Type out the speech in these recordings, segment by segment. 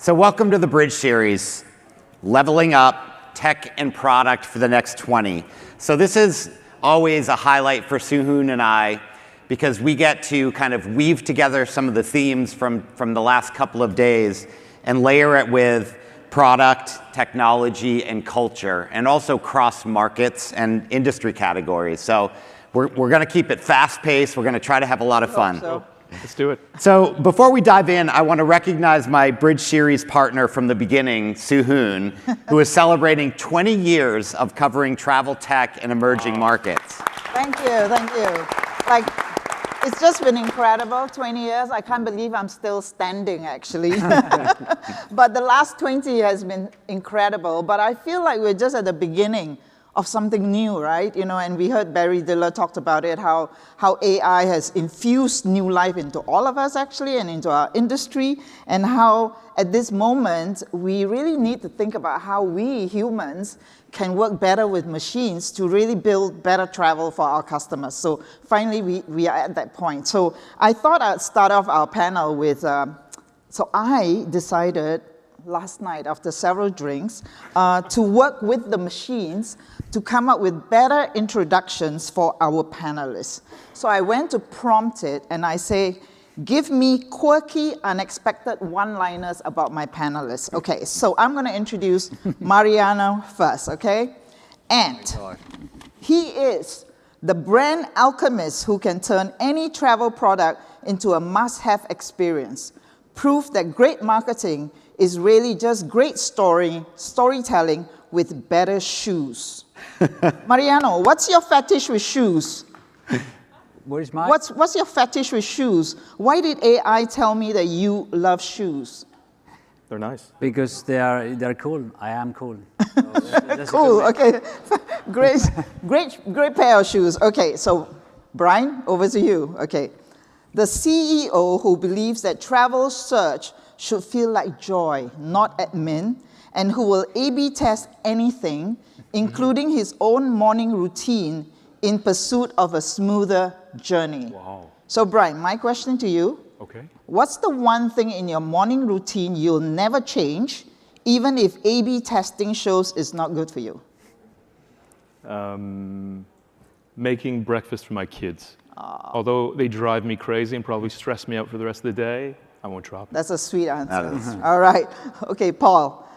So welcome to the Bridge Series, Leveling Up Tech and Product for the Next 20. So this is always a highlight for Hoon and I, because we get to kind of weave together some of the themes from the last couple of days and layer it with product, technology, and culture, and also cross markets and industry categories. So we're going to keep it fast-paced. We're going to try to have a lot of fun. Let's do it. So before we dive in, I want to recognize my Bridge Series partner from the beginning, Hoon, who is celebrating 20 years of covering travel tech and emerging markets. Thank you, thank you. Like, it's just been incredible, 20 years. I can't believe I'm still standing, actually. But the last 20 has been incredible. But I feel like we're just at the beginning of something new, right? You know, and we heard Barry Diller talked about it, how AI has infused new life into all of us, actually, and into our industry, and how at this moment, we really need to think about how we humans can work better with machines to really build better travel for our customers. So finally, we are at that point. So I thought I'd start off our panel with, so I decided last night, after several drinks, to work with the machines to come up with better introductions for our panelists. So I went to prompt it, and I say, give me quirky, unexpected one-liners about my panelists. Okay, so I'm going to introduce Mariano first, okay? And he is the brand alchemist who can turn any travel product into a must-have experience. Proof that great marketing is really just great storytelling with better shoes. Mariano, what's your fetish with shoes? What is my? What's your fetish with shoes? Why did AI tell me that you love shoes? They're nice. Because they're cool. I am cool. So that's Cool. Okay. great pair of shoes. Okay. So, Bryan, over to you. Okay. The CEO who believes that travel search should feel like joy, not admin, and who will A/B test anything, including his own morning routine, in pursuit of a smoother journey. Wow. So, Bryan, my question to you. Okay. What's the one thing in your morning routine you'll never change, even if A/B testing shows it's not good for you? Making breakfast for my kids. Although they drive me crazy and probably stress me out for the rest of the day, I won't drop it. That's a sweet answer. All right. Okay, Paul.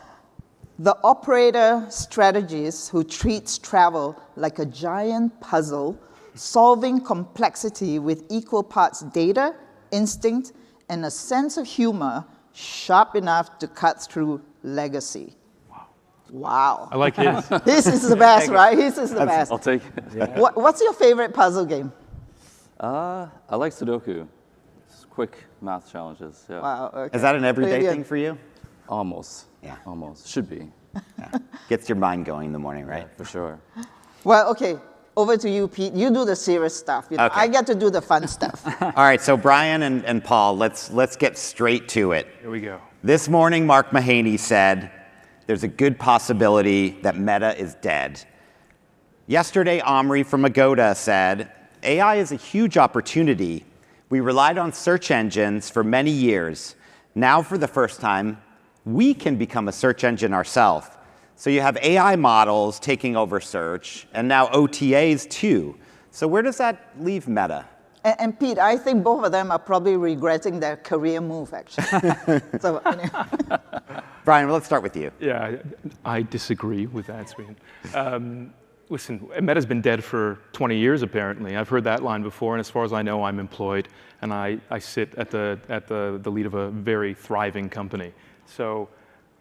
The operator strategist who treats travel like a giant puzzle, solving complexity with equal parts data, instinct, and a sense of humor sharp enough to cut through legacy. Wow. I like his. This is the best, right? This is the best. I'll take it. Yeah. What's your favorite puzzle game? I like Sudoku. It's quick math challenges. Yeah. Wow. Okay. Is that an everyday thing for you? Almost. Yeah. Almost. Should be. Yeah. Gets your mind going in the morning, right? For sure. Well, okay. Over to you, Pete. You do the serious stuff. You know, Okay. I get to do the fun stuff. All right, so Bryan and Paul, let's get straight to it. Here we go. This morning, Mark Mahaney said, there's a good possibility that Meta is dead. Yesterday, Omri from Agoda said, AI is a huge opportunity. We relied on search engines for many years. Now, for the first time, we can become a search engine ourselves. So you have AI models taking over search, and now OTAs too. So where does that leave Meta? And Pete, I think both of them are probably regretting their career move, actually. So, anyway. Bryan, let's start with you. Yeah, I disagree with that, Sweden. Listen, Meta's been dead for 20 years, apparently. I've heard that line before, and as far as I know, I'm employed, and I sit at the lead of a very thriving company. So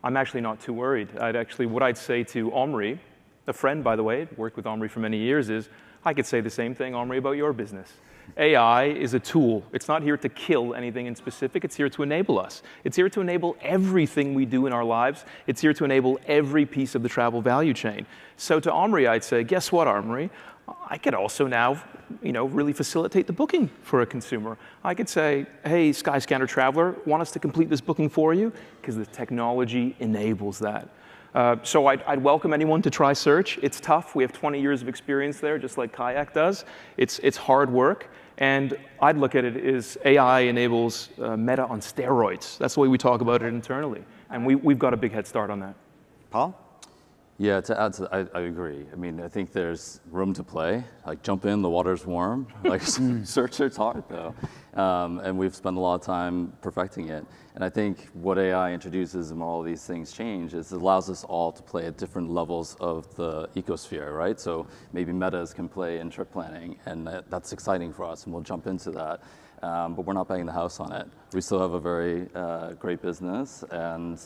I'm actually not too worried. What I'd say to Omri, a friend, by the way, worked with Omri for many years, is I could say the same thing, Omri, about your business. AI is a tool. It's not here to kill anything in specific. It's here to enable us. It's here to enable everything we do in our lives. It's here to enable every piece of the travel value chain. So to Omri, I'd say, guess what, Omri? I could also now, really facilitate the booking for a consumer. I could say, hey, Skyscanner traveler, want us to complete this booking for you? Because the technology enables that. So I'd welcome anyone to try search. It's tough. We have 20 years of experience there, just like KAYAK does. It's hard work. And I'd look at it as AI enables Meta on steroids. That's the way we talk about it internally. And we've got a big head start on that. Paul? Yeah, to add to I agree. I mean, I think there's room to play. Like, jump in, the water's warm. Like, search it's hard, though. And we've spent a lot of time perfecting it. And I think what AI introduces and all of these things change is it allows us all to play at different levels of the ecosphere, right? So maybe metas can play in trip planning, and that's exciting for us, and we'll jump into that. But we're not banging the house on it. We still have a very great business, and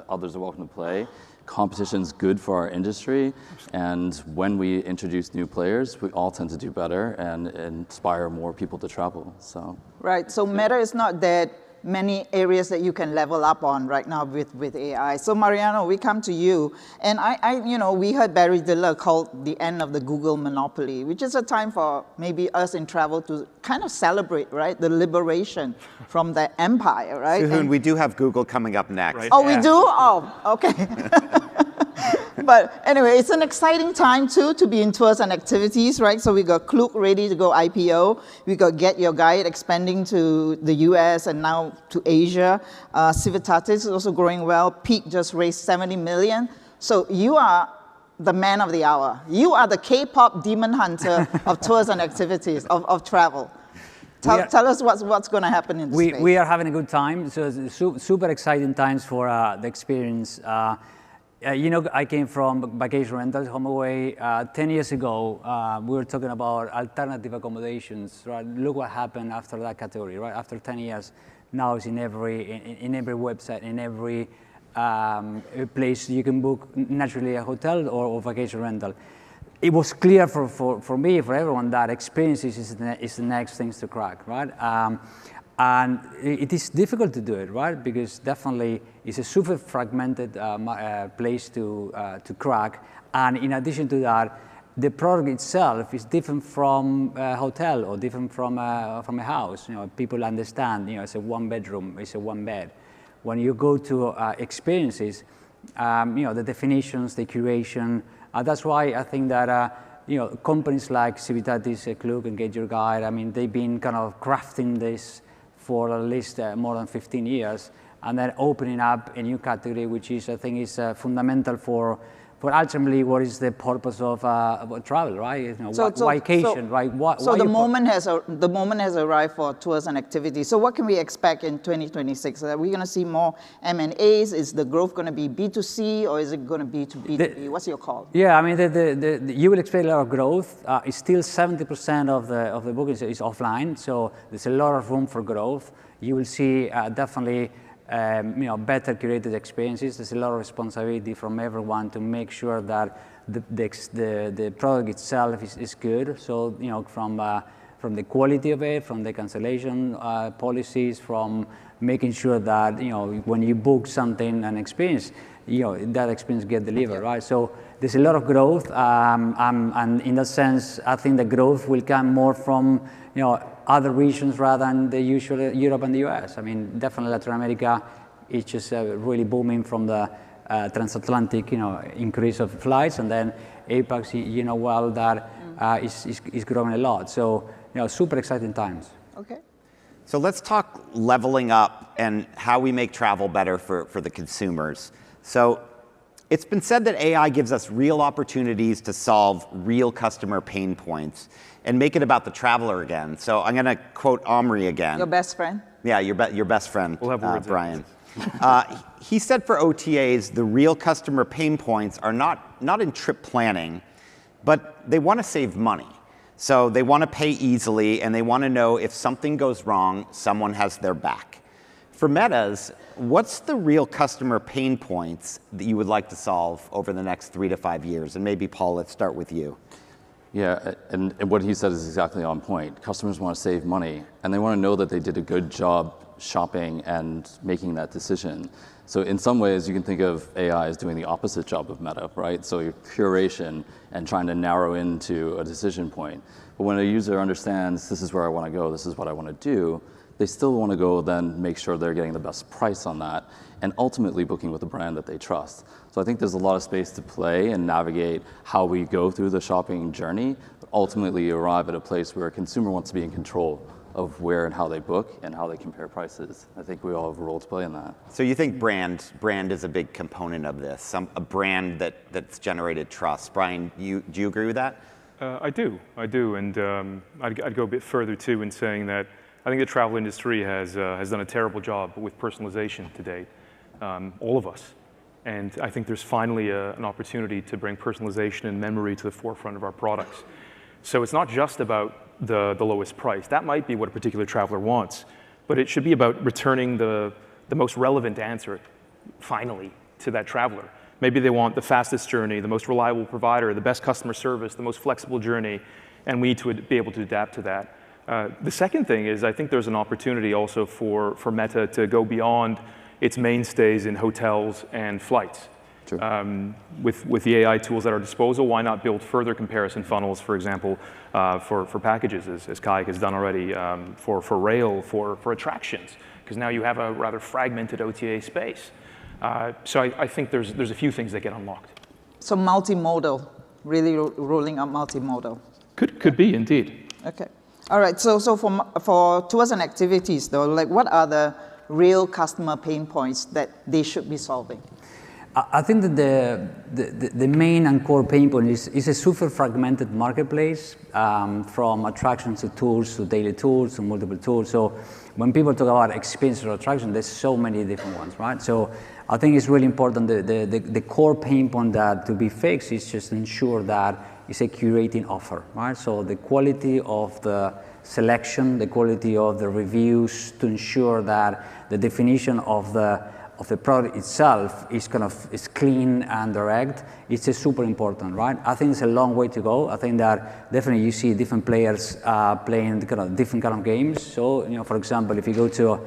others are welcome to play. Competition's good for our industry, and when we introduce new players, we all tend to do better and inspire more people to travel. So right. So Meta is not that many areas that you can level up on right now with AI. So Mariano, we come to you, and we heard Barry Diller called the end of the Google monopoly, which is a time for maybe us in travel to kind of celebrate, right, the liberation from the empire, right? Hoon, we do have Google coming up next. Right. Oh, we do? Oh, okay. But anyway, it's an exciting time too to be in tours and activities, right? So we got Klook ready to go IPO. We got Get Your Guide expanding to the US and now to Asia. Civitatis is also growing well. Peak just raised 70 million. So you are the man of the hour. You are the K-pop demon hunter of tours and activities, of travel. Tell us what's going to happen in this space. We are having a good time. So it's super exciting times for the experience. I came from vacation rentals, HomeAway. 10 years ago, we were talking about alternative accommodations. Right? Look what happened after that category. Right? After 10 years, now it's in every website, in every place you can book naturally a hotel or vacation rental. It was clear for me, for everyone, that experiences is the next things to crack. Right? And it is difficult to do it, right? Because definitely it's a super fragmented place to crack. And in addition to that, the product itself is different from a hotel or different from a house. People understand, it's a one bedroom, it's a one bed. When you go to experiences, the definitions, the curation, that's why I think that companies like Civitatis, Klook, and Get Your Guide, I mean, they've been kind of crafting this for at least more than 15 years, and then opening up a new category, which is, I think, is fundamental for ultimately what is the purpose of travel, right? Vacation, right? So the moment has arrived for tours and activities. So what can we expect in 2026? Are we going to see more M&As? Is the growth going to be B2C or is it going to be to B2B? What's your call? Yeah, I mean, you will expect a lot of growth. It's still 70% of the bookings is offline, so there's a lot of room for growth. You will see definitely better curated experiences. There's a lot of responsibility from everyone to make sure that the product itself is good. So from the quality of it, from the cancellation policies, from making sure that when you book something, an experience, that experience get delivered, right? So there's a lot of growth, and in that sense, I think the growth will come more from other regions rather than the usual Europe and the US. I mean, definitely Latin America is just really booming from the transatlantic, increase of flights, and then APAC, that is growing a lot. So, super exciting times. Okay. So let's talk leveling up and how we make travel better for the consumers. So it's been said that AI gives us real opportunities to solve real customer pain points and make it about the traveler again. So I'm going to quote Omri again. Your best friend? Yeah, your best friend, we'll have Bryan. He said for OTAs, the real customer pain points are not in trip planning, but they want to save money. So they want to pay easily, and they want to know if something goes wrong, someone has their back. For Metas, what's the real customer pain points that you would like to solve over the next 3 to 5 years? And maybe, Paul, let's start with you. Yeah, and what he said is exactly on point. Customers want to save money, and they want to know that they did a good job shopping and making that decision. So in some ways, you can think of AI as doing the opposite job of Meta, right? So your curation and trying to narrow into a decision point. But when a user understands, this is where I want to go, this is what I want to do, they still want to go then make sure they're getting the best price on that, and ultimately booking with a brand that they trust. So I think there's a lot of space to play and navigate how we go through the shopping journey, but ultimately you arrive at a place where a consumer wants to be in control of where and how they book and how they compare prices. I think we all have a role to play in that. So you think brand is a big component of this, a brand that's generated trust. Bryan, do you agree with that? I do, and I'd go a bit further too in saying that I think the travel industry has done a terrible job with personalization to date, all of us. And I think there's finally an opportunity to bring personalization and memory to the forefront of our products. So it's not just about the lowest price. That might be what a particular traveler wants, but it should be about returning the most relevant answer, finally, to that traveler. Maybe they want the fastest journey, the most reliable provider, the best customer service, the most flexible journey, and we need to be able to adapt to that. The second thing is I think there's an opportunity also for Meta to go beyond its mainstays in hotels and flights. With the AI tools at our disposal, why not build further comparison funnels, for example, for packages, as KAYAK has done already, for rail, for attractions, because now you have a rather fragmented OTA space. So I think there's a few things that get unlocked. So multimodal, really rolling out multimodal. Could be, indeed. Okay. All right, so for tours and activities, though, like what are the real customer pain points that they should be solving? I think that the main and core pain point is a super fragmented marketplace, from attractions to tours to daily tours to multiple tours. So when people talk about experience or attraction, there's so many different ones, right? So I think it's really important the core pain point that to be fixed is just ensure that it's a curating offer, right? So the quality of the selection, the quality of the reviews, to ensure that the definition of the product itself is is clean and direct. It's super important, right? I think it's a long way to go. I think that definitely you see different players playing different kind of games. So, for example, if you go to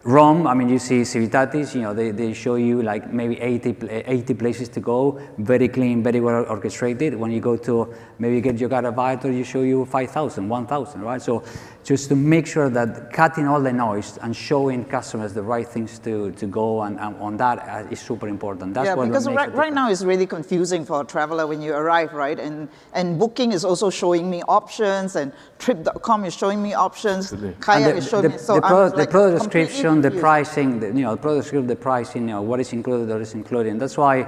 Rome, I mean, you see Civitatis, they show you like maybe 80 places to go, very clean, very well orchestrated. When you go to maybe get your guide advisor, you show you 5,000, 1,000, right? So just to make sure that cutting all the noise and showing customers the right things to go and on that is super important. That's what because makes right now it's really confusing for a traveler when you arrive, right? And Booking is also showing me options, and Trip.com is showing me options. KAYAK is showing me. So the product description, the pricing, the product description, the pricing, what is included, what is included. And that's why,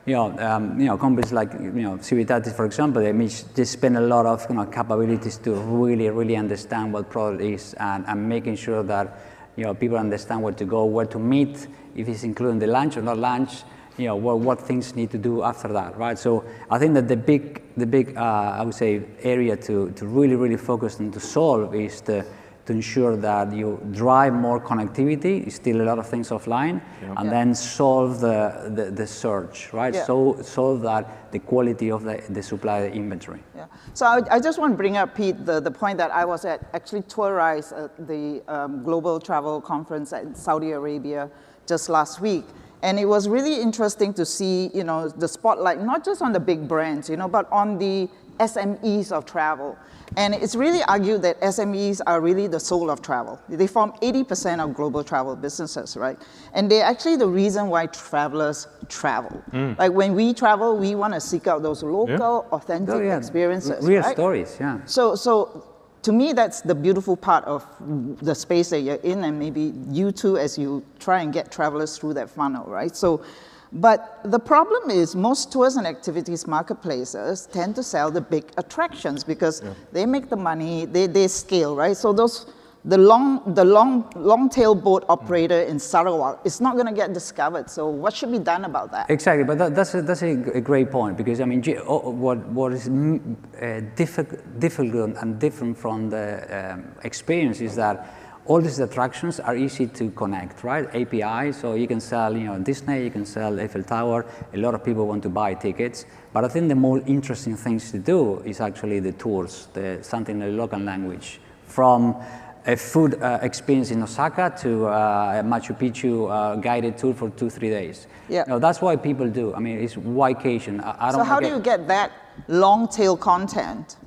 companies like, Civitatis, for example, they spend a lot of capabilities to really understand what product is and making sure that people understand where to go, where to meet, if it's including the lunch or not lunch, what things need to do after that, right? So I think that the big I would say area to really focus and to solve is to ensure that you drive more connectivity, still a lot of things offline, and then solve the search, right? Yeah. So solve that the quality of the supply inventory. Yeah. So I just want to bring up, Pete, the point that I was at actually Tourize at the Global Travel Conference in Saudi Arabia just last week. And it was really interesting to see, the spotlight, not just on the big brands, but on the SMEs of travel. And it's really argued that SMEs are really the soul of travel. They form 80% of global travel businesses, right? And they're actually the reason why travelers travel. Like when we travel, we want to seek out those local, authentic experiences, real right? stories, yeah. So to me, that's the beautiful part of the space that you're in, and maybe you too, as you try and get travelers through that funnel, right? So, but the problem is most tours and activities marketplaces tend to sell the big attractions because they make the money, they scale, right? So the long tail boat operator in Sarawak is not going to get discovered. So what should be done about that? Exactly, but that's a great point, because I mean, what is difficult and different from the experience is that all these attractions are easy to connect, right? API, so you can sell, Disney, you can sell Eiffel Tower. A lot of people want to buy tickets, but I think the more interesting things to do is actually the tours, something in the local language, from a food experience in Osaka to a Machu Picchu guided tour for 2-3 days. Yeah. That's why people do. I mean, it's whycation. So how do you get that long tail content,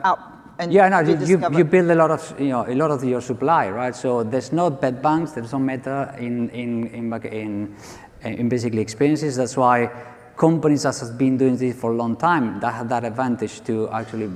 out? And you build a lot of your supply, right? So there's no bed banks, there's no meta in basically experiences. That's why companies that have been doing this for a long time that have that advantage to actually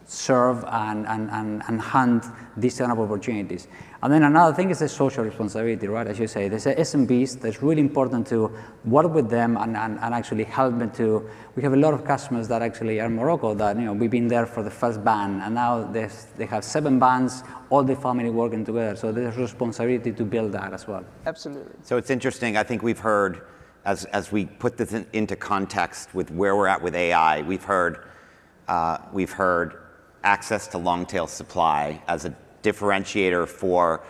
serve and hunt these kind of opportunities. And then another thing is the social responsibility, right? As you say, there's SMBs that's really important to work with them and actually help them to. We have a lot of customers that actually are in Morocco that, we've been there for the first ban, and now they have 7 bands, all the family working together. So there's responsibility to build that as well. Absolutely. So it's interesting. I think we've heard, as we put this into context with where we're at with AI, we've heard access to long-tail supply as a differentiator for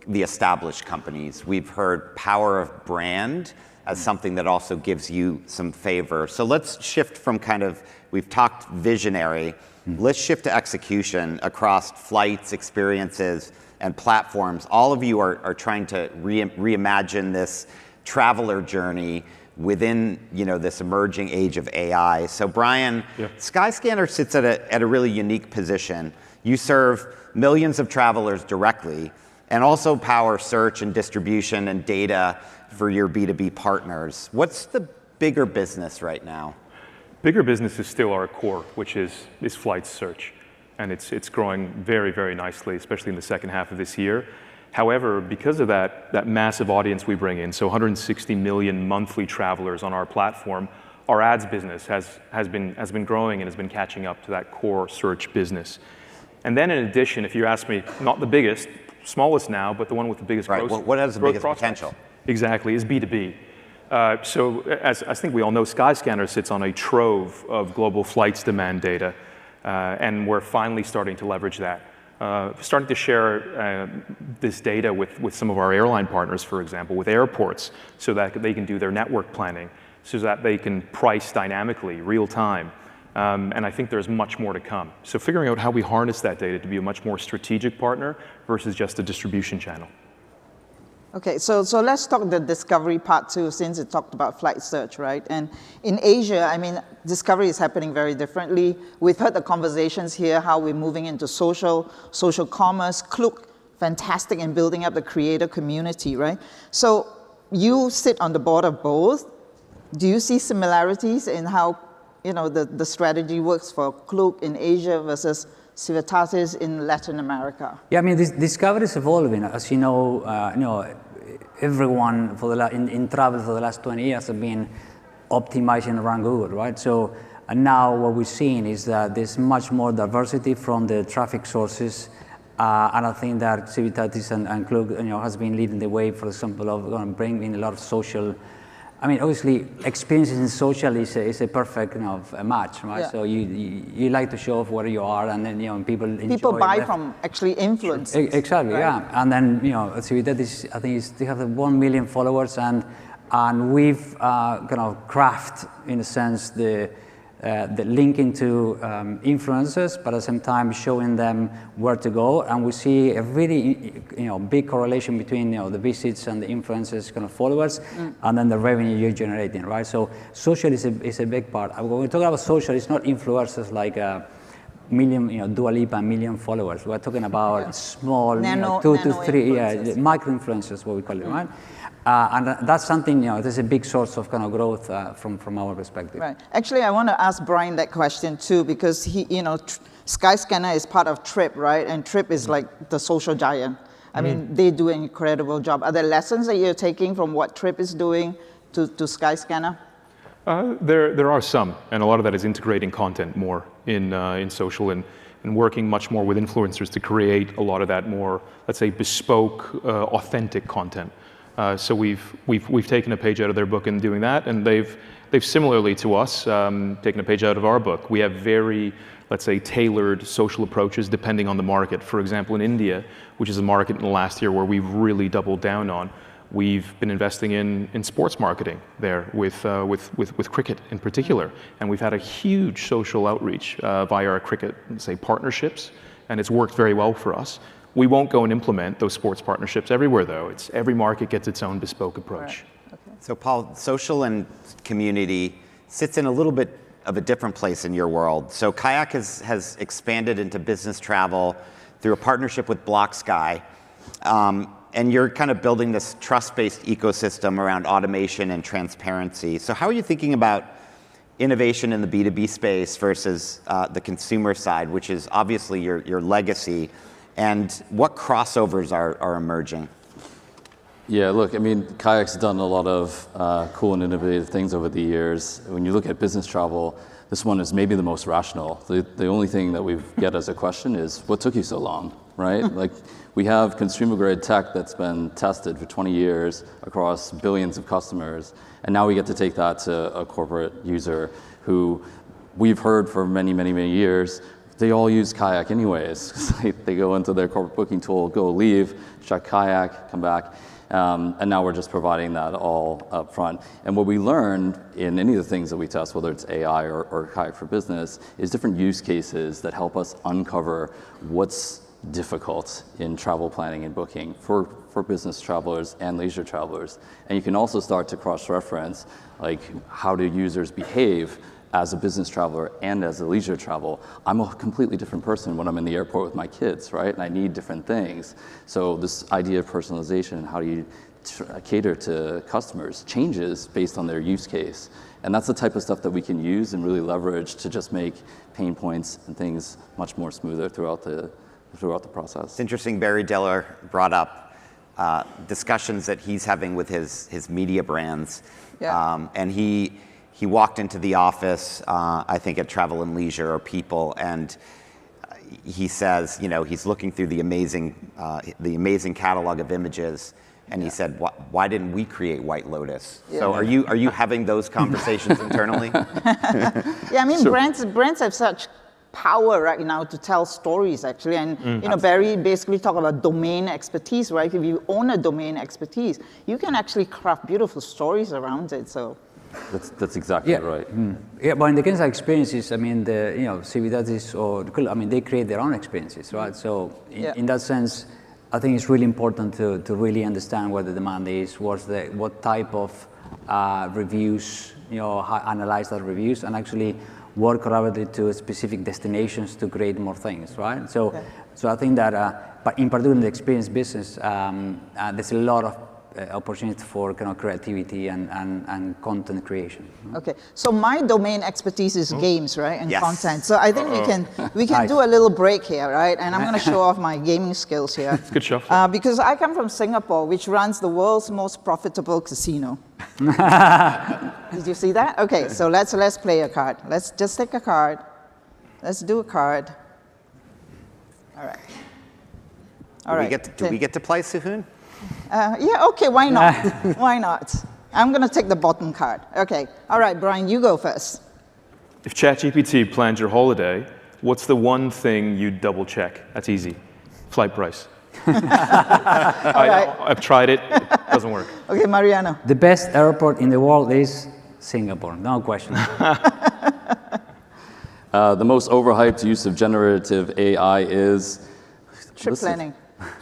the established companies. We've heard power of brand as something that also gives you some favor. So let's shift from we've talked visionary, let's shift to execution across flights, experiences, and platforms. All of you are trying to reimagine this traveler journey within this emerging age of AI. So Bryan, Skyscanner sits at a really unique position. You serve millions of travelers directly and also power search and distribution and data for your B2B partners. What's the bigger business right now? Bigger business is still our core, which is flight search. And it's growing very, very nicely, especially in the second half of this year. However, because of that massive audience we bring in, so 160 million monthly travelers on our platform, our ads business has been growing and has been catching up to that core search business. And then in addition, if you ask me, not the biggest, smallest now, but the one with the biggest growth. Right, what has the biggest potential? Exactly, is B2B. So as I think we all know, Skyscanner sits on a trove of global flights demand data, and we're finally starting to leverage that. Starting to share this data with some of our airline partners, for example, with airports, so that they can do their network planning, so that they can price dynamically, real time. And I think there's much more to come. So figuring out how we harness that data to be a much more strategic partner versus just a distribution channel. Okay, so let's talk the discovery part too, since it talked about flight search, right? And in Asia, discovery is happening very differently. We've heard the conversations here, how we're moving into social commerce. Klook, fantastic in building up the creator community, right? So you sit on the board of both. Do you see similarities in how the strategy works for Klook in Asia versus Civitatis in Latin America? Yeah, this discovery is evolving. As you know, everyone in travel for the last 20 years have been optimizing around Google, right? So and now what we're seeing is that there's much more diversity from the traffic sources, and I think that Civitatis and Klook, has been leading the way, for example, of bringing a lot of social. Obviously, experiences in social is a perfect, match, right? Yeah. So you like to show off where you are, and then people enjoy. People buy from actually influencers. Exactly, right? Yeah. And then Civitatis, I think they have 1 million followers, and we've craft in a sense the linking to influencers, but at the same time showing them where to go, and we see a really big correlation between the visits and the influencers followers, and then the revenue you're generating, right? So social is a big part. When we talk about social, it's not influencers like million, Dua Lipa, million followers. We're talking about small, 2 to 3, micro influencers, what we call it, right? And that's something, there's a big source of growth from our perspective. Right. Actually, I want to ask Bryan that question too, because he, Skyscanner is part of Trip, right? And Trip is like the social giant. They do an incredible job. Are there lessons that you're taking from what Trip is doing to Skyscanner? There are some, and a lot of that is integrating content more in social and working much more with influencers to create a lot of that more, let's say, bespoke, authentic content. So we've taken a page out of their book in doing that, and they've similarly to us taken a page out of our book. We have very, let's say, tailored social approaches depending on the market. For example, in India, which is a market in the last year where we've really doubled down on, we've been investing in sports marketing there with cricket in particular, and we've had a huge social outreach via our cricket, say, partnerships, and it's worked very well for us. We won't go and implement those sports partnerships everywhere, though. Every market gets its own bespoke approach. Right. Okay. So, Paul, social and community sits in a little bit of a different place in your world. So, KAYAK has expanded into business travel through a partnership with BlockSky. And and you're kind of building this trust-based ecosystem around automation and transparency. So how are you thinking about innovation in the B2B space versus the consumer side, which is obviously your legacy, and what crossovers are emerging? Yeah, look, I mean, KAYAK's done a lot of cool and innovative things over the years. When you look at business travel, this one is maybe the most rational. The only thing that we get as a question is, what took you so long, right? Like, we have consumer-grade tech that's been tested for 20 years across billions of customers, and now we get to take that to a corporate user who we've heard for many, many, many years, they all use KAYAK anyways. They go into their corporate booking tool, go leave, check KAYAK, come back. And now we're just providing that all up front. And what we learned in any of the things that we test, whether it's AI or KAYAK for Business, is different use cases that help us uncover what's difficult in travel planning and booking for business travelers and leisure travelers. And you can also start to cross-reference, like, how do users behave as a business traveler and as a leisure travel. I'm a completely different person when I'm in the airport with my kids, right? And I need different things. So this idea of personalization and how do you cater to customers changes based on their use case. And that's the type of stuff that we can use and really leverage to just make pain points and things much more smoother throughout the process. It's interesting, Barry Diller brought up discussions that he's having with his media brands. Yeah. And he walked into the office, I think at Travel and Leisure or People, and he says, you know, he's looking through the amazing catalog of images, and he said, why didn't we create White Lotus? Yeah. So are you having those conversations internally? Yeah, I mean, brands have such power right now to tell stories, actually. And, you know, Barry basically talked about domain expertise, right? If you own a domain expertise, you can actually craft beautiful stories around it, so. That's exactly right. Yeah, but in the case of experiences, I mean, Civitatis they create their own experiences, right? So in that sense, I think it's really important to really understand what the demand is, what type of reviews, analyze that reviews, and actually work collaboratively to specific destinations to create more things, right? So I think that, but in particular in the experience business, there's a lot of opportunity for kind of creativity and content creation. Okay, so my domain expertise is games, right, and content. So I think we can Nice. do a little break here, right? And I'm going to show off my gaming skills here. It's a good shuffle. Because I come from Singapore, which runs the world's most profitable casino. Did you see that? Okay, so let's play a card. Let's just take a card. Let's do a card. All right. All right. Do we get to play, Siew? Yeah, okay, why not? Why not? I'm going to take the bottom card. Okay, all right, Brian, you go first. If ChatGPT planned your holiday, what's the one thing you'd double check? That's easy. Flight price. I've tried it. It doesn't work. Okay, Mariano. The best airport in the world is Singapore, no question. The most overhyped use of generative AI is Trip planning.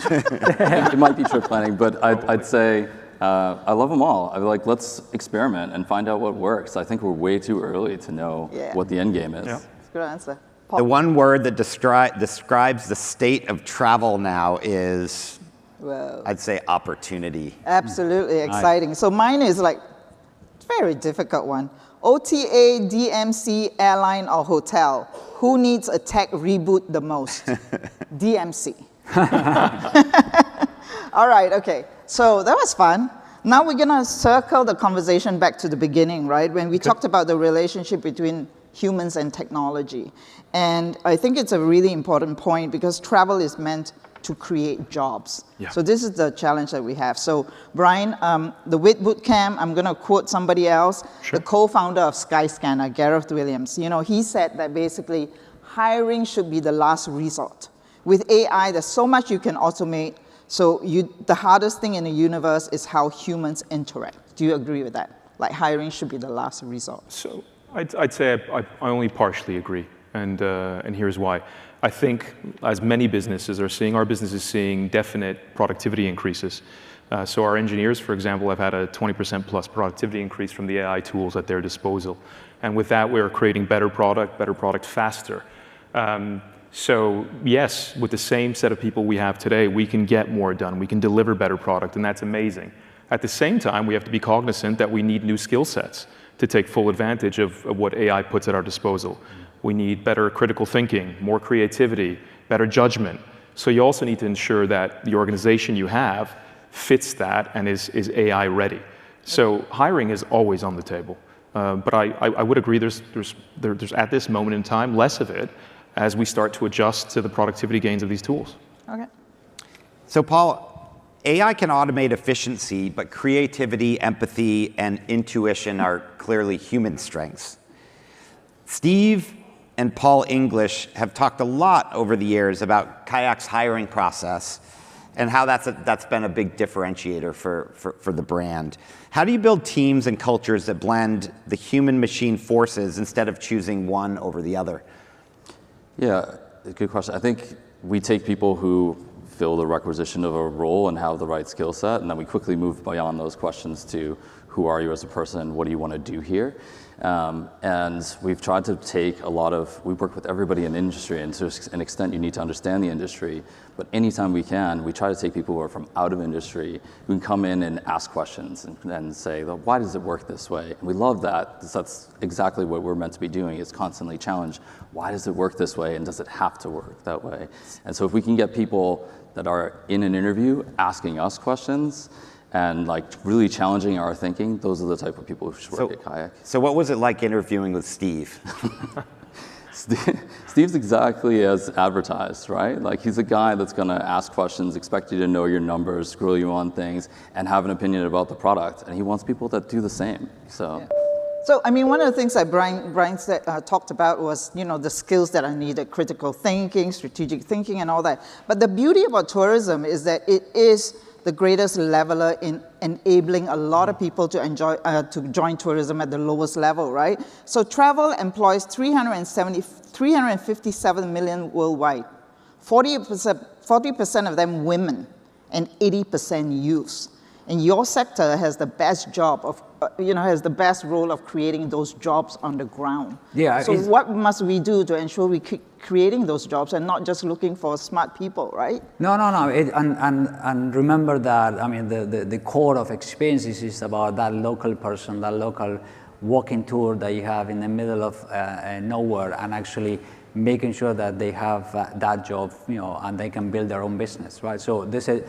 It might be trip planning, but I'd say I love them all. I'm like, let's experiment and find out what works. I think we're way too early to know what the end game is. Yeah. That's a good answer. The one word that describes the state of travel now is, I'd say, opportunity. Absolutely exciting. So mine is like, very difficult one. OTA, DMC, airline, or hotel. Who needs a tech reboot the most? DMC. All right, okay. So that was fun. Now we're going to circle the conversation back to the beginning, right? When we talked about the relationship between humans and technology. And I think it's a really important point because travel is meant to create jobs. Yeah. So this is the challenge that we have. So Brian, the WIT Bootcamp, I'm going to quote somebody else, the co-founder of Skyscanner, Gareth Williams. You know, he said that basically hiring should be the last resort. With AI, there's so much you can automate. So the hardest thing in the universe is how humans interact. Do you agree with that? Like hiring should be the last resort. So I'd say I only partially agree, and here's why. I think as many businesses are seeing, our business is seeing definite productivity increases. So our engineers, for example, have had a 20% plus productivity increase from the AI tools at their disposal. And with that, we're creating better product faster. So yes, with the same set of people we have today, we can get more done. We can deliver better product, and that's amazing. At the same time, we have to be cognizant that we need new skill sets to take full advantage of what AI puts at our disposal. We need better critical thinking, more creativity, better judgment. So you also need to ensure that the organization you have fits that and is AI ready. So hiring is always on the table. But I would agree there's at this moment in time less of it as we start to adjust to the productivity gains of these tools. Okay. So Paul, AI can automate efficiency, but creativity, empathy, and intuition are clearly human strengths. Steve and Paul English have talked a lot over the years about KAYAK's hiring process and how that's been a big differentiator for the brand. How do you build teams and cultures that blend the human-machine forces instead of choosing one over the other? Yeah, good question. I think we take people who fill the requisition of a role and have the right skill set, and then we quickly move beyond those questions to who are you as a person, what do you want to do here? And we've tried to take we've worked with everybody in the industry, and to an extent you need to understand the industry, but anytime we can, we try to take people who are from out of industry, who can come in and ask questions and say, well, why does it work this way? And we love that, because that's exactly what we're meant to be doing, is constantly challenge, why does it work this way, and does it have to work that way? And so if we can get people that are in an interview asking us questions, and like really challenging our thinking, those are the type of people who should work at KAYAK. So what was it like interviewing with Steve? Steve's exactly as advertised, right? Like he's a guy that's gonna ask questions, expect you to know your numbers, grill you on things, and have an opinion about the product. And he wants people that do the same, so. Yeah. So, I mean, one of the things that Bryan said, talked about was, the skills that are needed, critical thinking, strategic thinking, and all that. But the beauty about tourism is that it is the greatest leveler in enabling a lot of people to join tourism at the lowest level, right? So travel employs 357 million worldwide, 40% of them women, and 80% youths. And your sector has the best job of, has the best role of creating those jobs on the ground. Yeah. So what must we do to ensure we keep creating those jobs and not just looking for smart people, right? No. And remember that, I mean, the core of experiences is about that local person, that local walking tour that you have in the middle of nowhere, and actually making sure that they have that job, and they can build their own business, right? So there's a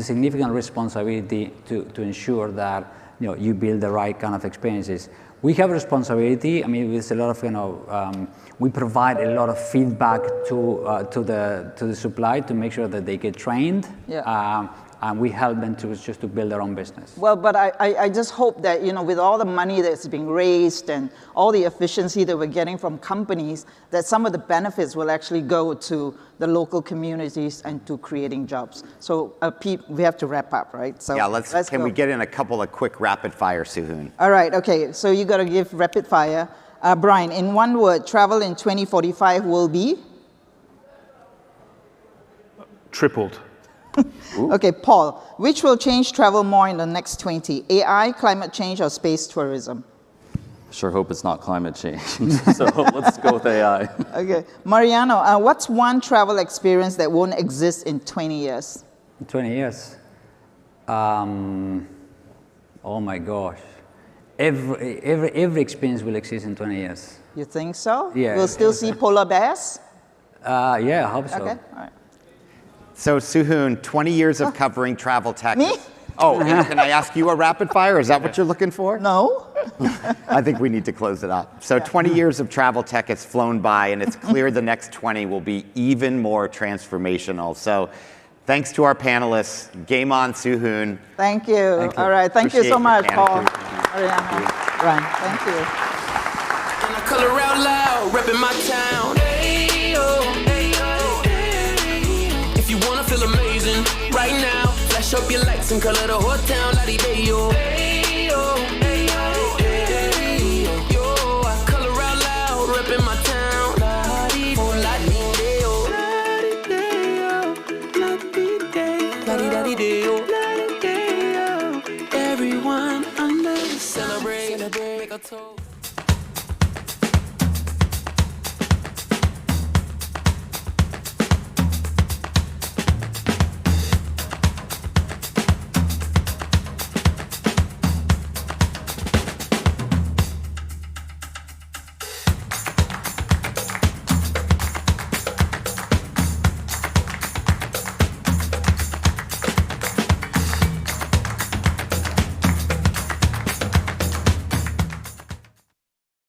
significant responsibility to ensure that you build the right kind of experiences. We have responsibility. I mean, there's a lot of we provide a lot of feedback to the supply to make sure that they get trained. Yeah. And we help them to build their own business. Well, but I just hope that, with all the money that's being raised and all the efficiency that we're getting from companies, that some of the benefits will actually go to the local communities and to creating jobs. So, Pete, we have to wrap up, right? So Yeah, can we get in a couple of quick rapid fire, Hoon? All right, okay, so you got to give rapid fire. Bryan, in one word, travel in 2045 will be? Tripled. Okay, Paul, which will change travel more in the next 20? AI, climate change, or space tourism? Sure hope it's not climate change. So let's go with AI. Okay, Mariano, what's one travel experience that won't exist in 20 years? 20 years. Oh my gosh. Every experience will exist in 20 years. You think so? Yeah. We'll still see polar bears? Yeah, I hope so. Okay, all right. So Hoon, 20 years of covering travel tech. Me? Oh, can I ask you a rapid fire? Is that what you're looking for? No. I think we need to close it up. So 20 years of travel tech has flown by, and it's clear the next 20 will be even more transformational. So thanks to our panelists. Game on, Hoon. Thank you. All right, thank you so much, Paul. Mariano. Bryan, thank you. And I color out loud, repping my town. If you wanna feel amazing right now, flash up your lights and color the whole town. La-di-day-yo. Yo, I color out loud, repping my town. Oh, la-di-day-yo. La-di-day-yo. Everyone under the celebrate, make a toast.